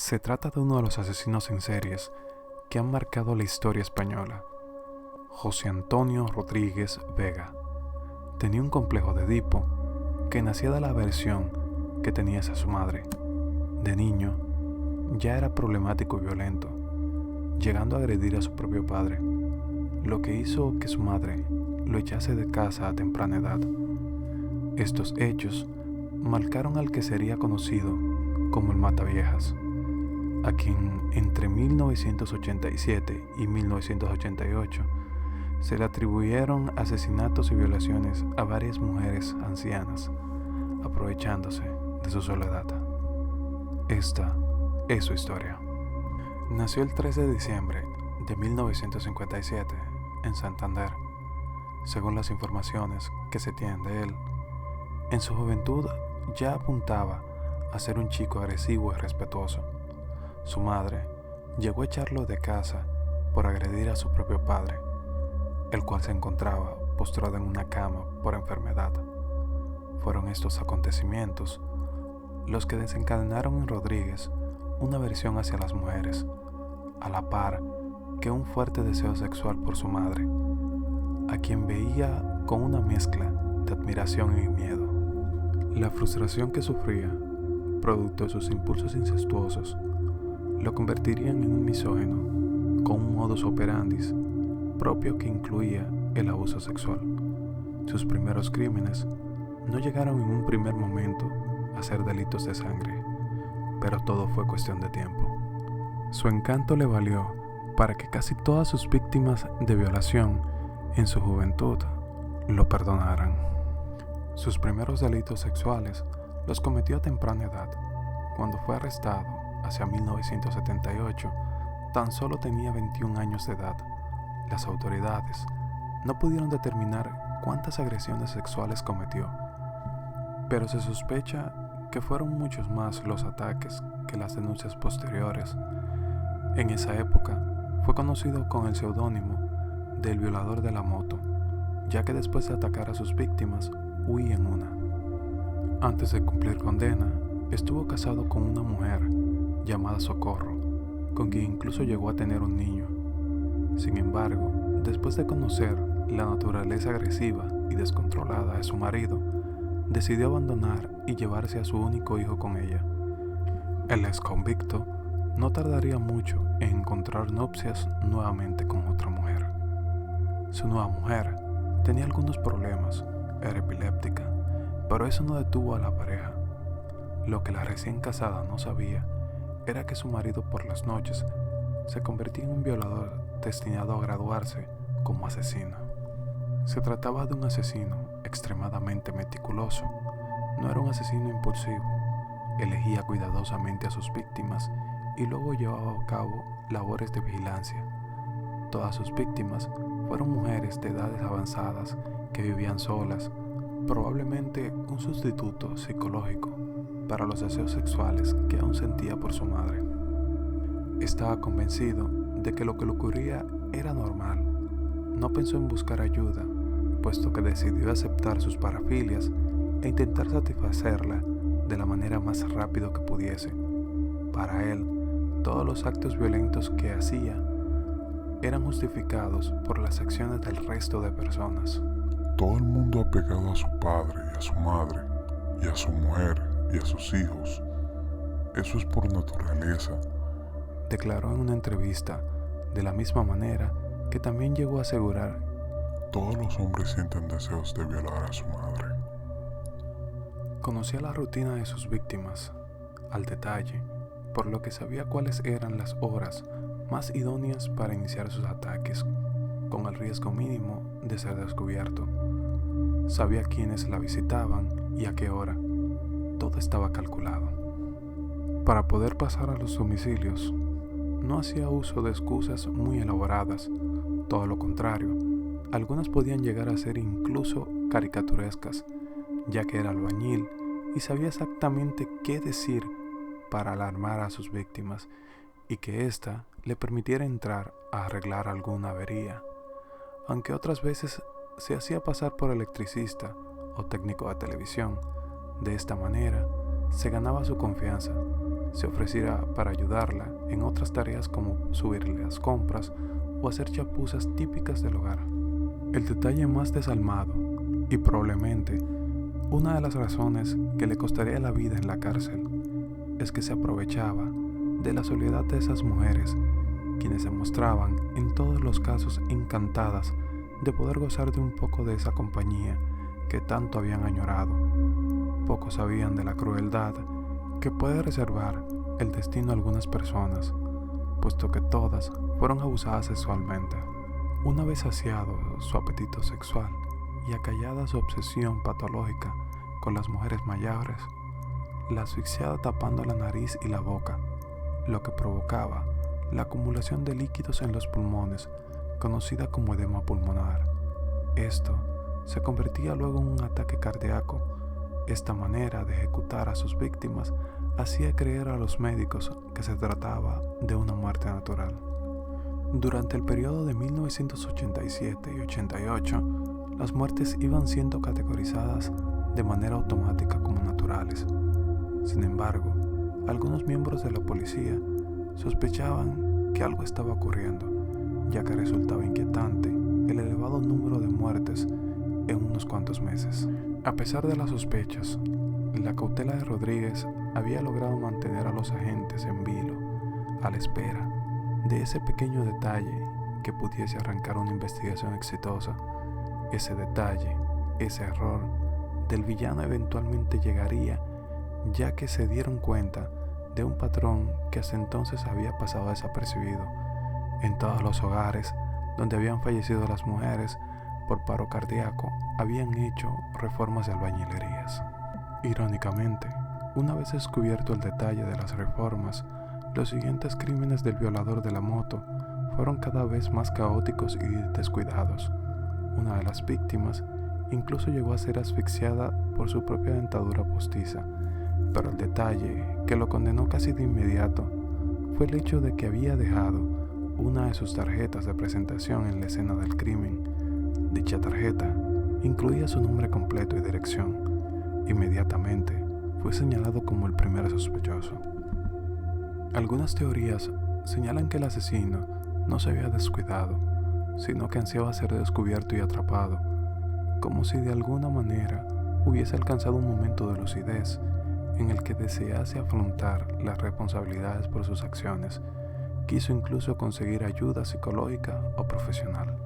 Se trata de uno de los asesinos en series que han marcado la historia española. José Antonio Rodríguez Vega tenía un complejo de Edipo que nacía de la aversión que tenía hacia su madre. De niño, ya era problemático y violento, llegando a agredir a su propio padre, lo que hizo que su madre lo echase de casa a temprana edad. Estos hechos marcaron al que sería conocido como el Mataviejas, a quien entre 1987 y 1988 se le atribuyeron asesinatos y violaciones a varias mujeres ancianas, aprovechándose de su soledad. Esta es su historia. Nació el 3 de diciembre de 1957 en Santander. Según las informaciones que se tienen de él, en su juventud ya apuntaba a ser un chico agresivo y respetuoso. Su madre llegó a echarlo de casa por agredir a su propio padre, el cual se encontraba postrado en una cama por enfermedad. Fueron estos acontecimientos los que desencadenaron en Rodríguez una aversión hacia las mujeres, a la par que un fuerte deseo sexual por su madre, a quien veía con una mezcla de admiración y miedo. La frustración que sufría, producto de sus impulsos incestuosos, lo convertirían en un misógino con un modus operandi propio que incluía el abuso sexual. Sus primeros crímenes no llegaron en un primer momento a ser delitos de sangre, pero todo fue cuestión de tiempo. Su encanto le valió para que casi todas sus víctimas de violación en su juventud lo perdonaran. Sus primeros delitos sexuales los cometió a temprana edad. Cuando fue arrestado hacia 1978, tan solo tenía 21 años de edad. Las autoridades no pudieron determinar cuántas agresiones sexuales cometió, pero se sospecha que fueron muchos más los ataques que las denuncias posteriores. En esa época fue conocido con el seudónimo del violador de la moto, ya que después de atacar a sus víctimas huía en una. Antes de cumplir condena, estuvo casado con una mujer llamada Socorro, con quien incluso llegó a tener un niño. Sin embargo, después de conocer la naturaleza agresiva y descontrolada de su marido, decidió abandonar y llevarse a su único hijo con ella. El ex convicto no tardaría mucho en encontrar nupcias nuevamente con otra mujer. Su nueva mujer tenía algunos problemas, era epiléptica, pero eso no detuvo a la pareja. Lo que la recién casada no sabía era que su marido por las noches se convertía en un violador destinado a graduarse como asesino. Se trataba de un asesino extremadamente meticuloso. No era un asesino impulsivo. Elegía cuidadosamente a sus víctimas y luego llevaba a cabo labores de vigilancia. Todas sus víctimas fueron mujeres de edades avanzadas que vivían solas, probablemente un sustituto psicológico para los deseos sexuales que aún sentía por su madre. Estaba convencido de que lo que le ocurría era normal. No pensó en buscar ayuda, puesto que decidió aceptar sus parafilias e intentar satisfacerla de la manera más rápido que pudiese. Para él, todos los actos violentos que hacía eran justificados por las acciones del resto de personas. Todo el mundo apegado a su padre y a su madre, y a su mujer y a sus hijos. Eso es por naturaleza, declaró en una entrevista, de la misma manera que también llegó a asegurar: todos los hombres sienten deseos de violar a su madre. Conocía la rutina de sus víctimas al detalle, por lo que sabía cuáles eran las horas más idóneas para iniciar sus ataques, con el riesgo mínimo de ser descubierto. Sabía quiénes la visitaban y a qué hora. Todo estaba calculado. Para poder pasar a los domicilios, no hacía uso de excusas muy elaboradas, todo lo contrario. Algunas podían llegar a ser incluso caricaturescas, ya que era albañil y sabía exactamente qué decir para alarmar a sus víctimas y que ésta le permitiera entrar a arreglar alguna avería, aunque otras veces se hacía pasar por electricista o técnico de televisión. De esta manera se ganaba su confianza se ofreciera para ayudarla en otras tareas como subirle las compras o hacer chapuzas típicas del hogar. El detalle más desalmado, y probablemente una de las razones que le costaría la vida en la cárcel, es que se aprovechaba de la soledad de esas mujeres, quienes se mostraban en todos los casos encantadas de poder gozar de un poco de esa compañía que tanto habían añorado. Pocos sabían de la crueldad que puede reservar el destino a algunas personas, puesto que todas fueron abusadas sexualmente. Una vez saciado su apetito sexual y acallada su obsesión patológica con las mujeres mayores, la asfixiaba tapando la nariz y la boca, lo que provocaba la acumulación de líquidos en los pulmones, conocida como edema pulmonar. Esto se convertía luego en un ataque cardíaco. Esta manera de ejecutar a sus víctimas hacía creer a los médicos que se trataba de una muerte natural. Durante el periodo de 1987 y 88, las muertes iban siendo categorizadas de manera automática como naturales. Sin embargo, algunos miembros de la policía sospechaban que algo estaba ocurriendo, ya que resultaba inquietante el elevado número de muertes en unos cuantos meses. A pesar de las sospechas, la cautela de Rodríguez había logrado mantener a los agentes en vilo, a la espera de ese pequeño detalle que pudiese arrancar una investigación exitosa. Ese detalle, ese error del villano eventualmente llegaría, ya que se dieron cuenta de un patrón que hasta entonces había pasado desapercibido. En todos los hogares donde habían fallecido las mujeres por paro cardíaco, habían hecho reformas de albañilerías. Irónicamente, una vez descubierto el detalle de las reformas, los siguientes crímenes del violador de la moto fueron cada vez más caóticos y descuidados. Una de las víctimas incluso llegó a ser asfixiada por su propia dentadura postiza, pero el detalle que lo condenó casi de inmediato fue el hecho de que había dejado una de sus tarjetas de presentación en la escena del crimen. Dicha tarjeta incluía su nombre completo y dirección. Inmediatamente fue señalado como el primer sospechoso. Algunas teorías señalan que el asesino no se había descuidado, sino que ansiaba ser descubierto y atrapado, como si de alguna manera hubiese alcanzado un momento de lucidez en el que desease afrontar las responsabilidades por sus acciones. Quiso incluso conseguir ayuda psicológica o profesional.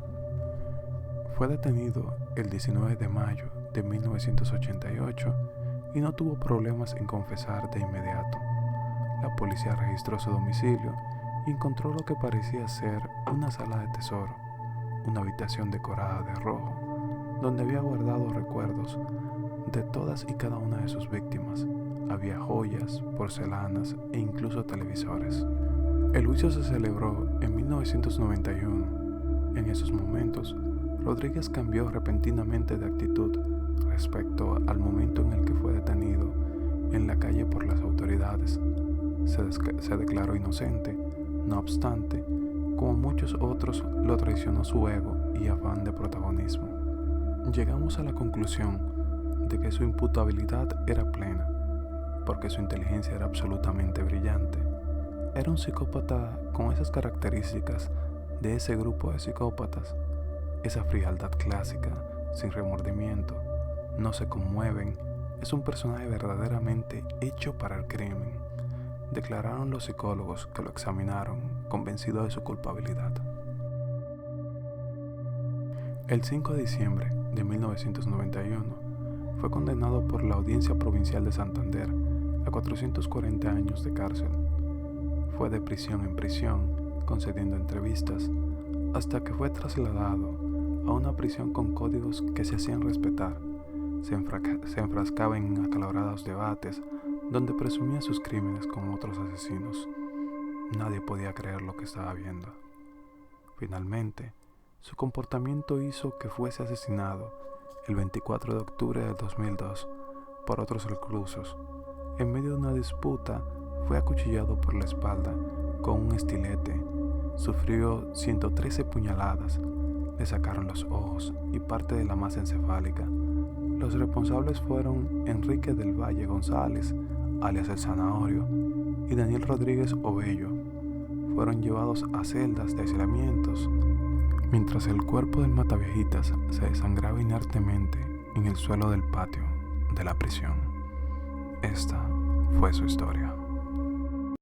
Fue detenido el 19 de mayo de 1988 y no tuvo problemas en confesar de inmediato. La policía registró su domicilio y encontró lo que parecía ser una sala de tesoro, una habitación decorada de rojo, donde había guardado recuerdos de todas y cada una de sus víctimas. Había joyas, porcelanas e incluso televisores. El juicio se celebró en 1991. En esos momentos, Rodríguez cambió repentinamente de actitud respecto al momento en el que fue detenido en la calle por las autoridades. Se declaró inocente. No obstante, como muchos otros, lo traicionó su ego y afán de protagonismo. Llegamos a la conclusión de que su imputabilidad era plena, porque su inteligencia era absolutamente brillante. Era un psicópata con esas características de ese grupo de psicópatas, esa frialdad clásica, sin remordimiento, no se conmueven. Es un personaje verdaderamente hecho para el crimen, declararon los psicólogos que lo examinaron, convencidos de su culpabilidad. El 5 de diciembre de 1991 fue condenado por la Audiencia Provincial de Santander a 440 años de cárcel. Fue de prisión en prisión, concediendo entrevistas, hasta que fue trasladado a una prisión con códigos que se hacían respetar. Se enfrascaba en acalorados debates donde presumía sus crímenes con otros asesinos. Nadie podía creer lo que estaba viendo. Finalmente, su comportamiento hizo que fuese asesinado el 24 de octubre de 2002 por otros reclusos. En medio de una disputa, fue acuchillado por la espalda con un estilete. Sufrió 113 puñaladas. Le sacaron los ojos y parte de la masa encefálica. Los responsables fueron Enrique del Valle González, alias El Zanahorio, y Daniel Rodríguez Obello fueron llevados a celdas de aislamientos, mientras el cuerpo del Mataviejitas se desangraba inertemente en el suelo del patio de la prisión. Esta fue su historia.